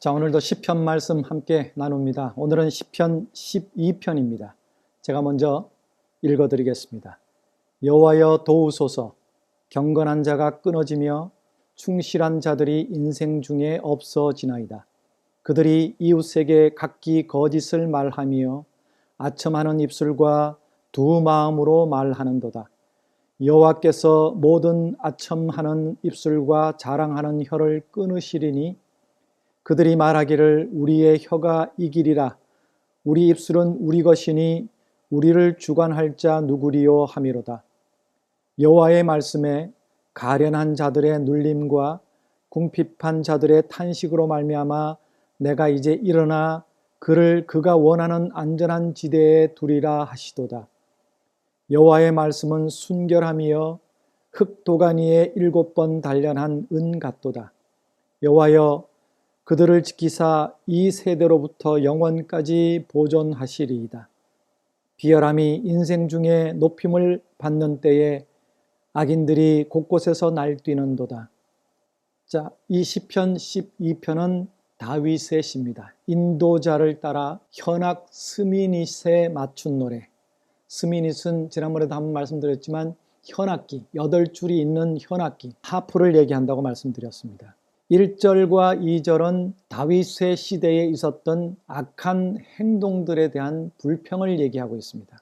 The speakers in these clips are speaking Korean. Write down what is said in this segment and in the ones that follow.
자, 오늘도 시편 말씀 함께 나눕니다. 오늘은 시편 12편입니다. 제가 먼저 읽어드리겠습니다. 여호와여 도우소서. 경건한 자가 끊어지며 충실한 자들이 인생 중에 없어지나이다. 그들이 이웃에게 각기 거짓을 말하며 아첨하는 입술과 두 마음으로 말하는도다. 여호와께서 모든 아첨하는 입술과 자랑하는 혀를 끊으시리니 그들이 말하기를 우리의 혀가 이기리라. 우리 입술은 우리 것이니 우리를 주관할 자 누구리요 하미로다. 여호와의 말씀에 가련한 자들의 눌림과 궁핍한 자들의 탄식으로 말미암아 내가 이제 일어나 그를 그가 원하는 안전한 지대에 두리라 하시도다. 여호와의 말씀은 순결함이여 흙도가니에 7번 단련한 은 같도다. 여호와여 그들을 지키사 이 세대로부터 영원까지 보존하시리이다. 비열함이 인생 중에 높임을 받는 때에 악인들이 곳곳에서 날뛰는도다. 자, 이 시편 12편은 다윗의 시입니다. 인도자를 따라 현악 스미닛에 맞춘 노래. 스미닛은 지난번에도 한번 말씀드렸지만 현악기, 8줄이 있는 현악기, 하프를 얘기한다고 말씀드렸습니다. 1절과 2절은 다윗의 시대에 있었던 악한 행동들에 대한 불평을 얘기하고 있습니다.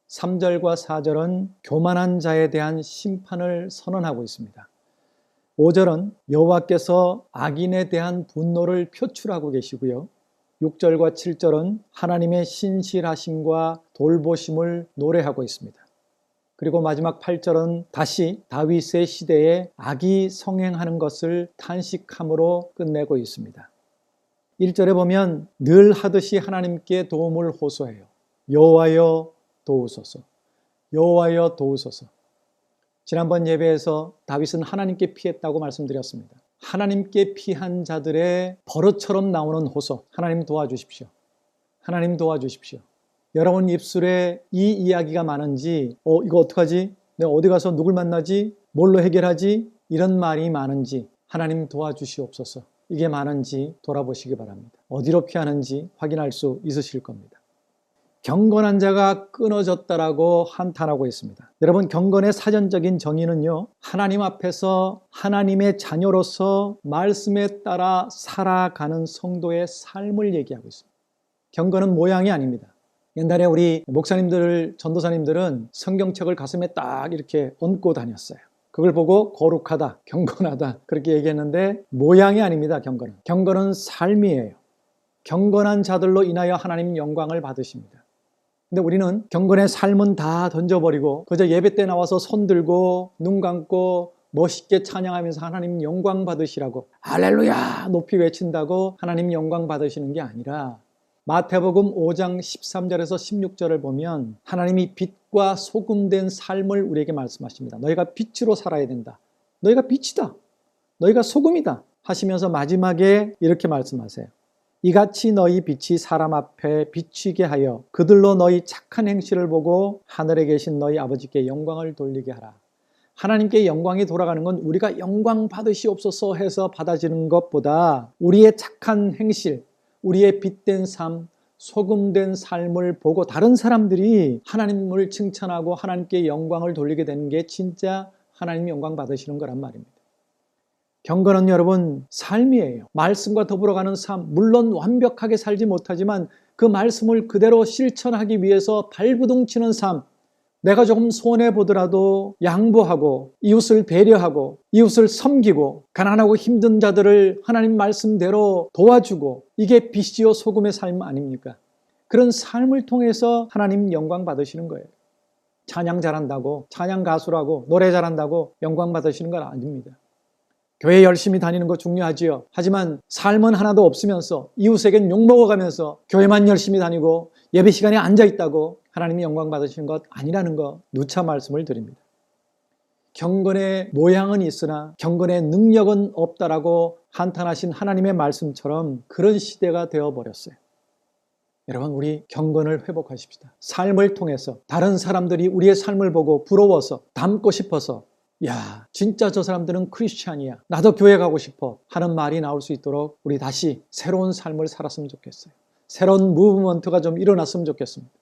3절과 4절은 교만한 자에 대한 심판을 선언하고 있습니다. 5절은 여호와께서 악인에 대한 분노를 표출하고 계시고요. 6절과 7절은 하나님의 신실하심과 돌보심을 노래하고 있습니다. 그리고 마지막 8절은 다시 다윗의 시대에 악이 성행하는 것을 탄식함으로 끝내고 있습니다. 1절에 보면 늘 하듯이 하나님께 도움을 호소해요. 여호와여 도우소서. 여호와여 도우소서. 지난번 예배에서 다윗은 하나님께 피했다고 말씀드렸습니다. 하나님께 피한 자들의 버릇처럼 나오는 호소. 하나님 도와주십시오. 하나님 도와주십시오. 여러분 입술에 이 이야기가 많은지 이거 어떡하지? 내가 어디 가서 누굴 만나지? 뭘로 해결하지? 이런 말이 많은지 하나님 도와주시옵소서. 이게 많은지 돌아보시기 바랍니다. 어디로 피하는지 확인할 수 있으실 겁니다. 경건한 자가 끊어졌다라고 한탄하고 있습니다. 여러분 경건의 사전적인 정의는요, 하나님 앞에서 하나님의 자녀로서 말씀에 따라 살아가는 성도의 삶을 얘기하고 있습니다. 경건은 모양이 아닙니다. 옛날에 우리 목사님들, 전도사님들은 성경책을 가슴에 딱 이렇게 얹고 다녔어요. 그걸 보고 거룩하다, 경건하다 그렇게 얘기했는데 모양이 아닙니다. 경건은 삶이에요. 경건한 자들로 인하여 하나님 영광을 받으십니다. 근데 우리는 경건의 삶은 다 던져버리고 그저 예배 때 나와서 손 들고 눈 감고 멋있게 찬양하면서 하나님 영광 받으시라고 할렐루야 높이 외친다고 하나님 영광 받으시는 게 아니라 마태복음 5장 13절에서 16절을 보면 하나님이 빛과 소금된 삶을 우리에게 말씀하십니다. 너희가 빛으로 살아야 된다. 너희가 빛이다. 너희가 소금이다. 하시면서 마지막에 이렇게 말씀하세요. 이같이 너희 빛이 사람 앞에 비치게 하여 그들로 너희 착한 행실을 보고 하늘에 계신 너희 아버지께 영광을 돌리게 하라. 하나님께 영광이 돌아가는 건 우리가 영광 받으시옵소서 해서 받아지는 것보다 우리의 착한 행실, 우리의 빛된 삶, 소금된 삶을 보고 다른 사람들이 하나님을 칭찬하고 하나님께 영광을 돌리게 되는 게 진짜 하나님 영광 받으시는 거란 말입니다. 경건은 여러분 삶이에요. 말씀과 더불어 가는 삶, 물론 완벽하게 살지 못하지만 그 말씀을 그대로 실천하기 위해서 발부둥치는 삶, 내가 조금 손해보더라도 양보하고 이웃을 배려하고 이웃을 섬기고 가난하고 힘든 자들을 하나님 말씀대로 도와주고 이게 빛이요 소금의 삶 아닙니까? 그런 삶을 통해서 하나님 영광 받으시는 거예요. 찬양 잘한다고 찬양 가수라고 노래 잘한다고 영광 받으시는 건 아닙니다. 교회 열심히 다니는 거 중요하지요. 하지만 삶은 하나도 없으면서 이웃에겐 욕먹어가면서 교회만 열심히 다니고 예배 시간에 앉아있다고 하나님이 영광 받으시는 것 아니라는 거 누차 말씀을 드립니다. 경건의 모양은 있으나 경건의 능력은 없다라고 한탄하신 하나님의 말씀처럼 그런 시대가 되어버렸어요. 여러분 우리 경건을 회복하십시다. 삶을 통해서 다른 사람들이 우리의 삶을 보고 부러워서 닮고 싶어서 야, 진짜 저 사람들은 크리스찬이야. 나도 교회 가고 싶어 하는 말이 나올 수 있도록 우리 다시 새로운 삶을 살았으면 좋겠어요. 새로운 무브먼트가 좀 일어났으면 좋겠습니다.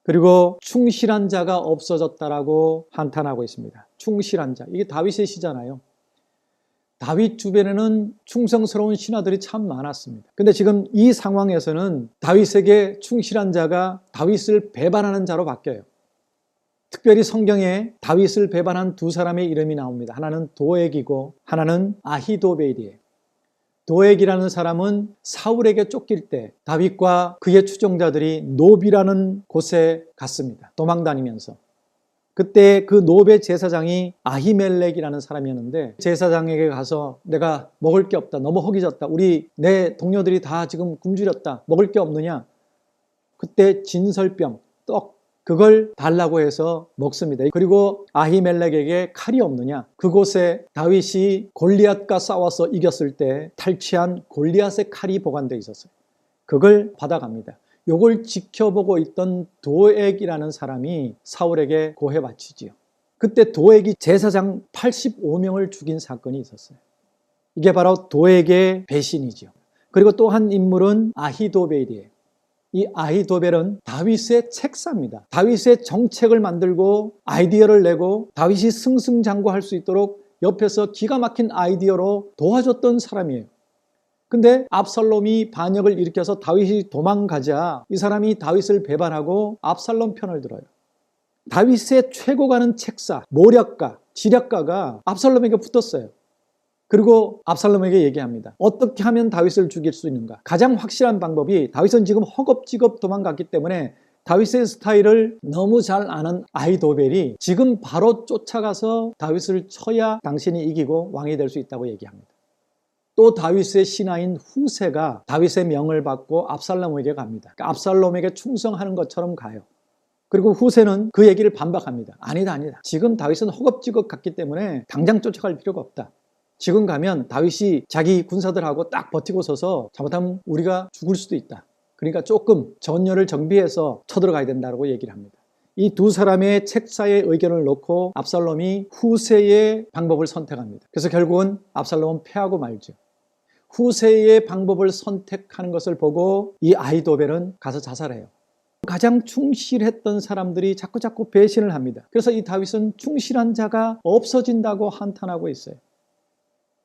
그리고 충실한 자가 없어졌다라고 한탄하고 있습니다. 충실한 자. 이게 다윗의 시잖아요. 다윗 주변에는 충성스러운 신하들이 참 많았습니다. 근데 지금 이 상황에서는 다윗에게 충실한 자가 다윗을 배반하는 자로 바뀌어요. 특별히 성경에 다윗을 배반한 두 사람의 이름이 나옵니다. 하나는 도액이고 하나는 아히도벨이에요. 도액이라는 사람은 사울에게 쫓길 때 다윗과 그의 추종자들이 노비라는 곳에 갔습니다. 도망다니면서. 그때 그 노베 제사장이 아히멜렉이라는 사람이었는데 제사장에게 가서 내가 먹을 게 없다. 너무 허기졌다. 내 동료들이 다 지금 굶주렸다. 먹을 게 없느냐? 그때 진설병, 떡 그걸 달라고 해서 먹습니다. 그리고 아히멜렉에게 칼이 없느냐? 그곳에 다윗이 골리앗과 싸워서 이겼을 때 탈취한 골리앗의 칼이 보관되어 있었어요. 그걸 받아갑니다. 요걸 지켜보고 있던 도액이라는 사람이 사울에게 고해 바치지요. 그때 도액이 제사장 85명을 죽인 사건이 있었어요. 이게 바로 도액의 배신이죠. 그리고 또 한 인물은 아히도벨이에요. 이 아히도벨은 다윗의 책사입니다. 다윗의 정책을 만들고 아이디어를 내고 다윗이 승승장구할 수 있도록 옆에서 기가 막힌 아이디어로 도와줬던 사람이에요. 근데 압살롬이 반역을 일으켜서 다윗이 도망가자 이 사람이 다윗을 배반하고 압살롬 편을 들어요. 다윗의 최고 가는 책사, 모략가, 지략가가 압살롬에게 붙었어요. 그리고 압살롬에게 얘기합니다. 어떻게 하면 다윗을 죽일 수 있는가? 가장 확실한 방법이 다윗은 지금 허겁지겁 도망갔기 때문에 다윗의 스타일을 너무 잘 아는 아히도벨이 지금 바로 쫓아가서 다윗을 쳐야 당신이 이기고 왕이 될 수 있다고 얘기합니다. 또 다윗의 신하인 후세가 다윗의 명을 받고 압살롬에게 갑니다. 그러니까 압살롬에게 충성하는 것처럼 가요. 그리고 후세는 그 얘기를 반박합니다. 아니다. 지금 다윗은 허겁지겁 갔기 때문에 당장 쫓아갈 필요가 없다. 지금 가면 다윗이 자기 군사들하고 딱 버티고 서서 잘못하면 우리가 죽을 수도 있다. 그러니까 조금 전열을 정비해서 쳐들어가야 된다고 얘기를 합니다. 이 두 사람의 책사의 의견을 놓고 압살롬이 후세의 방법을 선택합니다. 그래서 결국은 압살롬은 패하고 말죠. 후세의 방법을 선택하는 것을 보고 이 아히도벨은 가서 자살해요. 가장 충실했던 사람들이 자꾸 배신을 합니다. 그래서 이 다윗은 충실한 자가 없어진다고 한탄하고 있어요.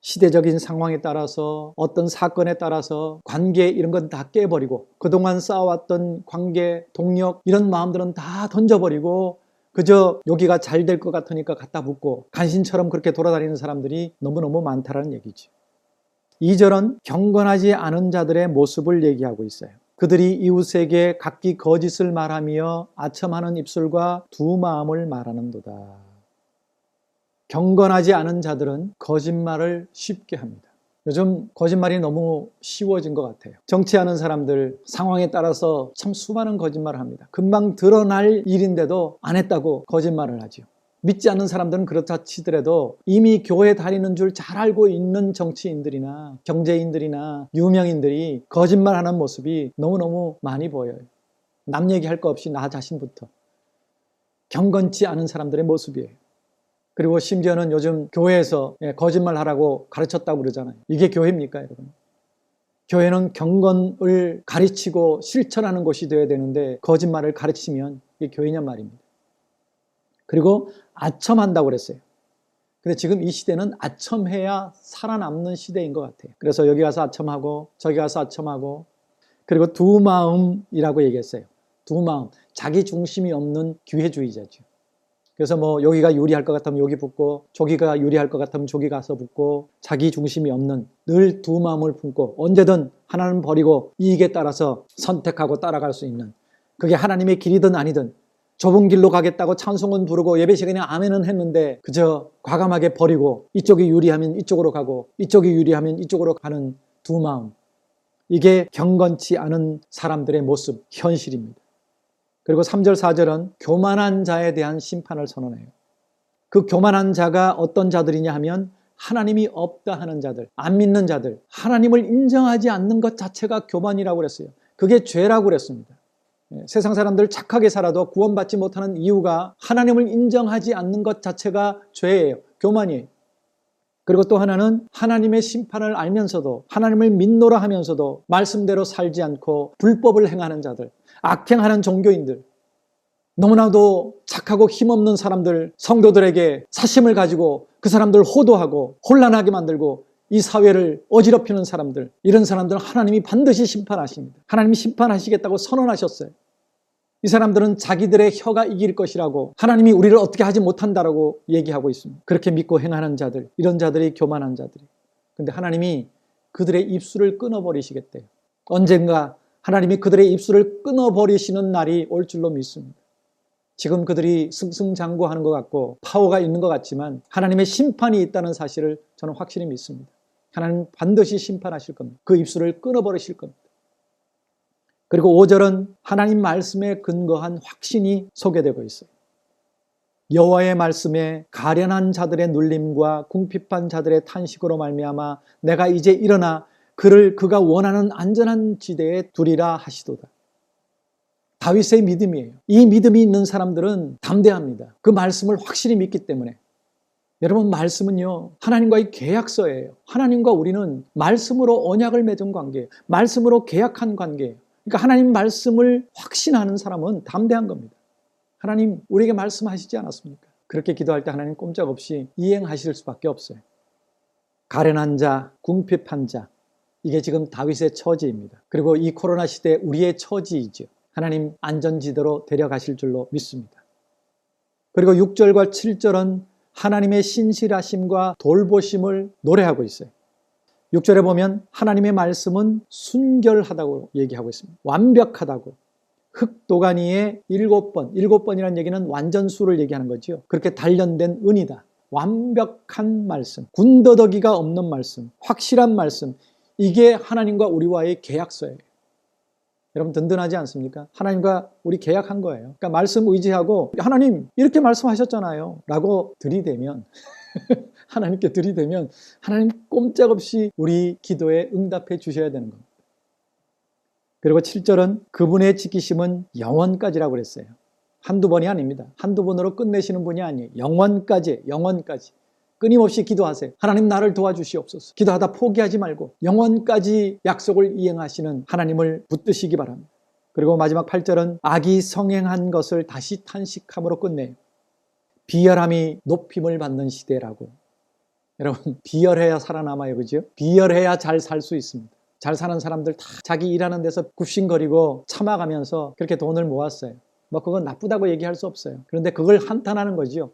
시대적인 상황에 따라서 어떤 사건에 따라서 관계 이런 건 다 깨버리고 그동안 쌓아왔던 관계, 동력 이런 마음들은 다 던져버리고 그저 여기가 잘 될 것 같으니까 갖다 붙고 간신처럼 그렇게 돌아다니는 사람들이 너무너무 많다는 얘기죠. 2절은 경건하지 않은 자들의 모습을 얘기하고 있어요. 그들이 이웃에게 각기 거짓을 말하며 아첨하는 입술과 두 마음을 말하는도다. 경건하지 않은 자들은 거짓말을 쉽게 합니다. 요즘 거짓말이 너무 쉬워진 것 같아요. 정치하는 사람들 상황에 따라서 참 수많은 거짓말을 합니다. 금방 드러날 일인데도 안 했다고 거짓말을 하죠. 믿지 않는 사람들은 그렇다 치더라도 이미 교회 다니는 줄 잘 알고 있는 정치인들이나 경제인들이나 유명인들이 거짓말하는 모습이 너무너무 많이 보여요. 남 얘기할 거 없이 나 자신부터. 경건치 않은 사람들의 모습이에요. 그리고 심지어는 요즘 교회에서 거짓말하라고 가르쳤다고 그러잖아요. 이게 교회입니까, 여러분? 교회는 경건을 가르치고 실천하는 곳이 되어야 되는데 거짓말을 가르치면 이게 교회냐 말입니다. 그리고 아첨한다고 그랬어요. 근데 지금 이 시대는 아첨해야 살아남는 시대인 것 같아요. 그래서 여기 가서 아첨하고 저기 가서 아첨하고 그리고 두 마음이라고 얘기했어요. 두 마음, 자기 중심이 없는 기회주의자죠. 그래서 여기가 유리할 것 같으면 여기 붙고 저기가 유리할 것 같으면 저기 가서 붙고 자기 중심이 없는 늘 두 마음을 품고 언제든 하나는 버리고 이익에 따라서 선택하고 따라갈 수 있는 그게 하나님의 길이든 아니든 좁은 길로 가겠다고 찬송은 부르고 예배 시간에 아멘은 했는데 그저 과감하게 버리고 이쪽이 유리하면 이쪽으로 가고 이쪽이 유리하면 이쪽으로 가는 두 마음. 이게 경건치 않은 사람들의 모습, 현실입니다. 그리고 3절, 4절은 교만한 자에 대한 심판을 선언해요. 그 교만한 자가 어떤 자들이냐 하면 하나님이 없다 하는 자들, 안 믿는 자들, 하나님을 인정하지 않는 것 자체가 교만이라고 그랬어요. 그게 죄라고 그랬습니다. 세상 사람들 착하게 살아도 구원받지 못하는 이유가 하나님을 인정하지 않는 것 자체가 죄예요. 교만이에요. 그리고 또 하나는 하나님의 심판을 알면서도 하나님을 믿노라 하면서도 말씀대로 살지 않고 불법을 행하는 자들, 악행하는 종교인들, 너무나도 착하고 힘없는 사람들, 성도들에게 사심을 가지고 그 사람들을 호도하고 혼란하게 만들고 이 사회를 어지럽히는 사람들, 이런 사람들은 하나님이 반드시 심판하십니다. 하나님이 심판하시겠다고 선언하셨어요. 이 사람들은 자기들의 혀가 이길 것이라고, 하나님이 우리를 어떻게 하지 못한다라고 얘기하고 있습니다. 그렇게 믿고 행하는 자들, 이런 자들이 교만한 자들이. 근데 하나님이 그들의 입술을 끊어버리시겠대요. 언젠가 하나님이 그들의 입술을 끊어버리시는 날이 올 줄로 믿습니다. 지금 그들이 승승장구하는 것 같고 파워가 있는 것 같지만 하나님의 심판이 있다는 사실을 저는 확실히 믿습니다. 하나님 반드시 심판하실 겁니다. 그 입술을 끊어버리실 겁니다. 그리고 5절은 하나님 말씀에 근거한 확신이 소개되고 있어요. 여호와의 말씀에 가련한 자들의 눌림과 궁핍한 자들의 탄식으로 말미암아 내가 이제 일어나 그를 그가 원하는 안전한 지대에 두리라 하시도다. 다윗의 믿음이에요. 이 믿음이 있는 사람들은 담대합니다. 그 말씀을 확실히 믿기 때문에. 여러분, 말씀은요, 하나님과의 계약서예요. 하나님과 우리는 말씀으로 언약을 맺은 관계예요. 말씀으로 계약한 관계예요. 그러니까 하나님 말씀을 확신하는 사람은 담대한 겁니다. 하나님 우리에게 말씀하시지 않았습니까? 그렇게 기도할 때 하나님 꼼짝없이 이행하실 수밖에 없어요. 가련한 자, 궁핍한 자, 이게 지금 다윗의 처지입니다. 그리고 이 코로나 시대에 우리의 처지이죠. 하나님 안전지대로 데려가실 줄로 믿습니다. 그리고 6절과 7절은 하나님의 신실하심과 돌보심을 노래하고 있어요. 6절에 보면 하나님의 말씀은 순결하다고 얘기하고 있습니다. 완벽하다고. 흑도가니에 7번, 7번이라는 얘기는 완전수를 얘기하는 거죠. 그렇게 단련된 은이다. 완벽한 말씀, 군더더기가 없는 말씀, 확실한 말씀, 이게 하나님과 우리와의 계약서예요. 여러분 든든하지 않습니까? 하나님과 우리 계약한 거예요. 그러니까 말씀 의지하고 하나님 이렇게 말씀하셨잖아요 라고 들이대면 하나님께 들이대면 하나님 꼼짝없이 우리 기도에 응답해 주셔야 되는 겁니다. 그리고 7절은 그분의 지키심은 영원까지라고 그랬어요. 한두 번이 아닙니다. 한두 번으로 끝내시는 분이 아니에요. 영원까지, 영원까지. 끊임없이 기도하세요. 하나님 나를 도와주시옵소서. 기도하다 포기하지 말고 영원까지 약속을 이행하시는 하나님을 붙드시기 바랍니다. 그리고 마지막 8절은 악이 성행한 것을 다시 탄식함으로 끝내요. 비열함이 높임을 받는 시대라고. 여러분 비열해야 살아남아요. 그죠? 비열해야 잘 살 수 있습니다. 잘 사는 사람들 다 자기 일하는 데서 굽신거리고 참아가면서 그렇게 돈을 모았어요. 뭐 그건 나쁘다고 얘기할 수 없어요. 그런데 그걸 한탄하는 거죠.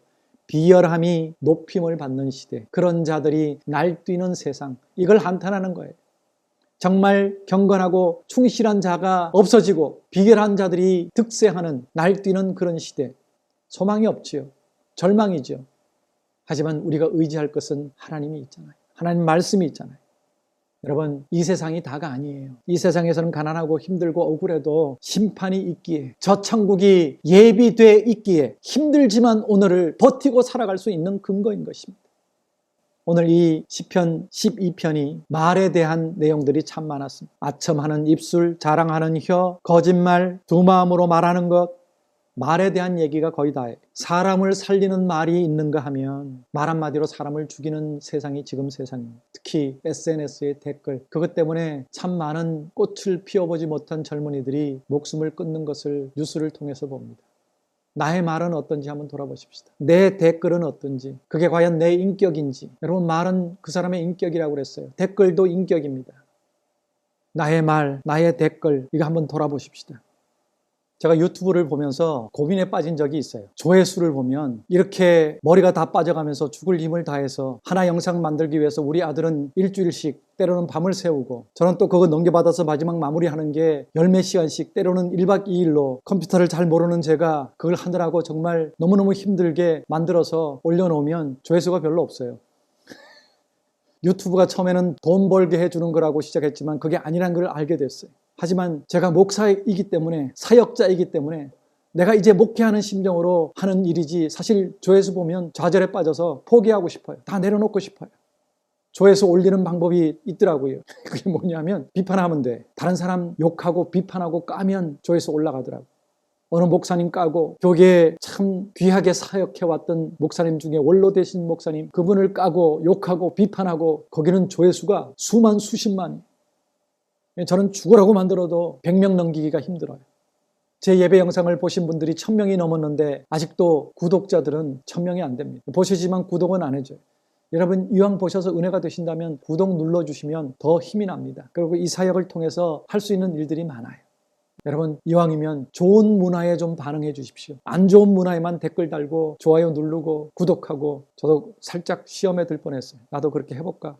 비열함이 높임을 받는 시대, 그런 자들이 날뛰는 세상, 이걸 한탄하는 거예요. 정말 경건하고 충실한 자가 없어지고 비열한 자들이 득세하는 날뛰는 그런 시대, 소망이 없지요. 절망이죠. 하지만 우리가 의지할 것은 하나님이 있잖아요. 하나님 말씀이 있잖아요. 여러분 이 세상이 다가 아니에요. 이 세상에서는 가난하고 힘들고 억울해도 심판이 있기에, 저 천국이 예비돼 있기에 힘들지만 오늘을 버티고 살아갈 수 있는 근거인 것입니다. 오늘 이 시편 12편이 말에 대한 내용들이 참 많았습니다. 아첨하는 입술, 자랑하는 혀, 거짓말, 두 마음으로 말하는 것, 말에 대한 얘기가 거의 다예요. 사람을 살리는 말이 있는가 하면 말 한마디로 사람을 죽이는 세상이 지금 세상입니다. 특히 SNS의 댓글, 그것 때문에 참 많은 꽃을 피워보지 못한 젊은이들이 목숨을 끊는 것을 뉴스를 통해서 봅니다. 나의 말은 어떤지 한번 돌아보십시다. 내 댓글은 어떤지, 그게 과연 내 인격인지. 여러분 말은 그 사람의 인격이라고 그랬어요. 댓글도 인격입니다. 나의 말, 나의 댓글, 이거 한번 돌아보십시다. 제가 유튜브를 보면서 고민에 빠진 적이 있어요. 조회수를 보면 이렇게 머리가 다 빠져가면서 죽을 힘을 다해서 하나 영상 만들기 위해서 우리 아들은 일주일씩 때로는 밤을 새우고 저는 또 그거 넘겨받아서 마지막 마무리하는 게 열 몇 시간씩 때로는 1박 2일로 컴퓨터를 잘 모르는 제가 그걸 하느라고 정말 너무너무 힘들게 만들어서 올려놓으면 조회수가 별로 없어요. 유튜브가 처음에는 돈 벌게 해주는 거라고 시작했지만 그게 아니란 걸 알게 됐어요. 하지만 제가 목사이기 때문에, 사역자이기 때문에 내가 이제 목회하는 심정으로 하는 일이지 사실 조회수 보면 좌절에 빠져서 포기하고 싶어요. 다 내려놓고 싶어요. 조회수 올리는 방법이 있더라고요. 그게 뭐냐면 비판하면 돼. 다른 사람 욕하고 비판하고 까면 조회수 올라가더라고. 어느 목사님 까고 교계에 참 귀하게 사역해왔던 목사님 중에 원로 되신 목사님, 그분을 까고 욕하고 비판하고 거기는 조회수가 수만 수십만. 저는 죽으라고 만들어도 100명 넘기기가 힘들어요. 제 예배 영상을 보신 분들이 1000명이 넘었는데 아직도 구독자들은 1000명이 안 됩니다. 보시지만 구독은 안 해줘요. 여러분 이왕 보셔서 은혜가 되신다면 구독 눌러주시면 더 힘이 납니다. 그리고 이 사역을 통해서 할 수 있는 일들이 많아요. 여러분 이왕이면 좋은 문화에 좀 반응해 주십시오. 안 좋은 문화에만 댓글 달고 좋아요 누르고 구독하고, 저도 살짝 시험에 들 뻔했어요. 나도 그렇게 해볼까?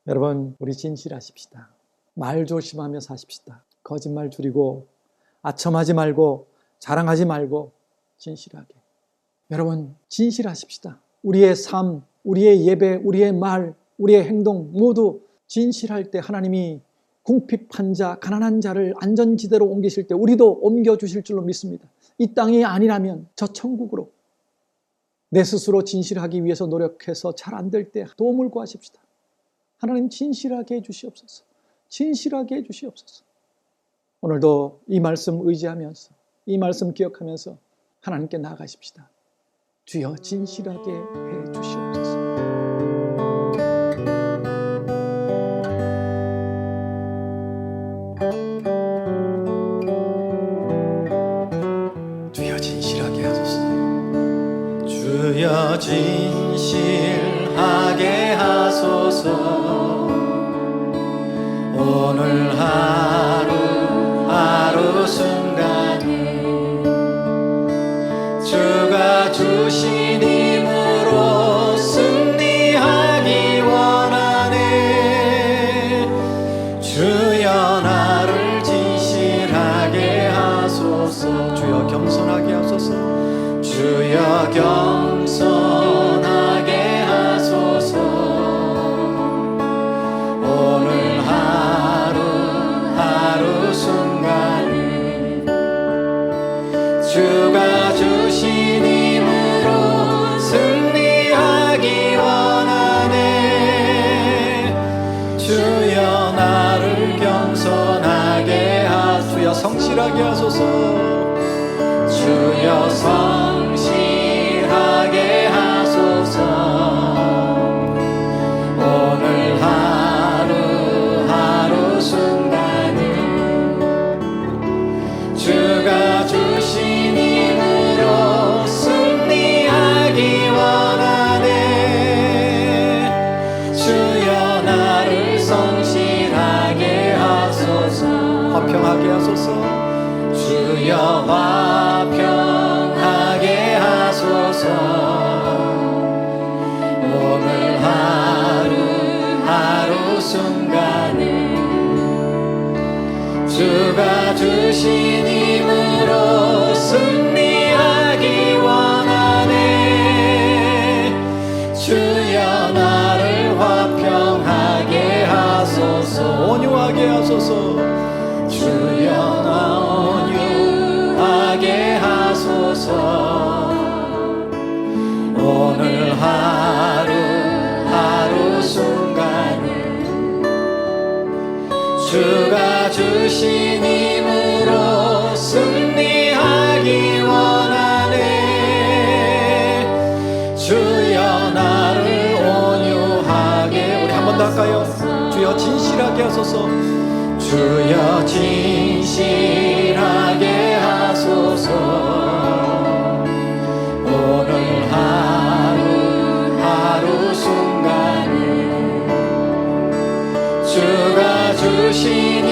여러분 우리 진실하십시다. 말 조심하며 사십시다. 거짓말 줄이고 아첨하지 말고 자랑하지 말고 진실하게. 여러분 진실하십시다. 우리의 삶, 우리의 예배, 우리의 말, 우리의 행동 모두 진실할 때 하나님이 궁핍한 자, 가난한 자를 안전지대로 옮기실 때 우리도 옮겨주실 줄로 믿습니다. 이 땅이 아니라면 저 천국으로. 내 스스로 진실하기 위해서 노력해서 잘 안 될 때 도움을 구하십시다. 하나님 진실하게 해주시옵소서. 진실하게 해주시옵소서. 오늘도 이 말씀 의지하면서, 이 말씀 기억하면서 하나님께 나아가십시다. 주여 진실하게 해주시옵소서. 주여 진실하게 하소서. 주여 진실하게 하소서. 오늘 하루 순간을 주가 주신 힘으로 승리하기 원하네. 주여 나를 진실하게 하소서. 주여 겸손하게 하소서. 주여 겸손하게 하소서. 오늘 하루 순간을 주가 주신 힘으로 승리하기 원하네. 주여 나를 겸손하게 하소서. 주여 성실하게 하소서. 주여 성실하게 하소서. 오늘 하루 순간을 주가 주신 힘으로 승리하기 원하네. 주여 나를 성실하게 하소서. 화평하게 하소서. 주여 화평하게 하소서. 오늘 하루 순간을 주가 주신 힘으로 승리하기 원하네. 주여 나를 화평하게 하소서. 온유하게 하소서. 주여 나 온유하게 하소서. 오늘 하루 순간을 주가 주신 힘으로 승리하기 원하네. 주여 나를 온유하게. 우리 한 번 더 할까요? 주여 진실하게 하소서. 주여 진실하게 하소서. 오늘 하루 순간을 주가 주신